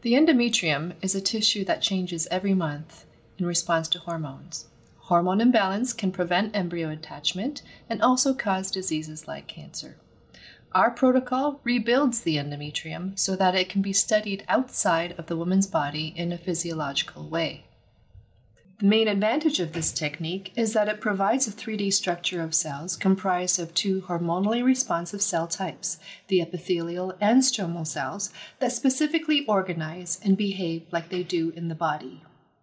The endometrium is a tissue that changes every month in response to hormones. Hormone imbalance can prevent embryo attachment and also cause diseases like cancer. Our protocol rebuilds the endometrium so that it can be studied outside of the woman's body in a physiological way. The main advantage of this technique is that it provides a 3D structure of cells comprised of two hormonally responsive cell types, the epithelial and stromal cells, that specifically organize and behave like they do in the body.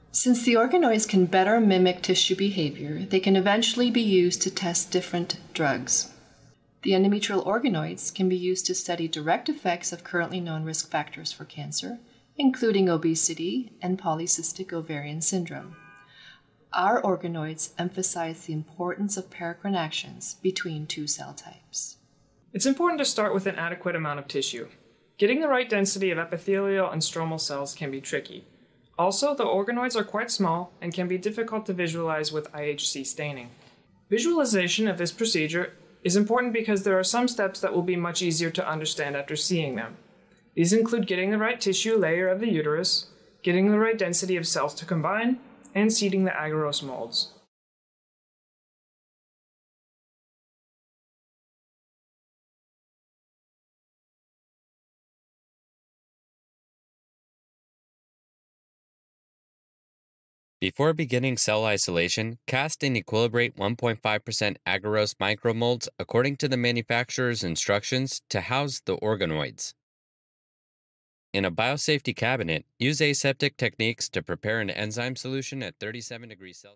Since the organoids can better mimic tissue behavior, they can eventually be used to test different drugs. The endometrial organoids can be used to study direct effects of currently known risk factors for cancer, including obesity and polycystic ovarian syndrome. Our organoids emphasize the importance of paracrine actions between two cell types. It's important to start with an adequate amount of tissue. Getting the right density of epithelial and stromal cells can be tricky. Also, the organoids are quite small and can be difficult to visualize with IHC staining. Visualization of this procedure is important because there are some steps that will be much easier to understand after seeing them. These include getting the right tissue layer of the uterus, getting the right density of cells to combine, and seeding the agarose molds. Before beginning cell isolation, cast and equilibrate 1.5% agarose micromolds according to the manufacturer's instructions to house the organoids. In a biosafety cabinet, use aseptic techniques to prepare an enzyme solution at 37 degrees Celsius.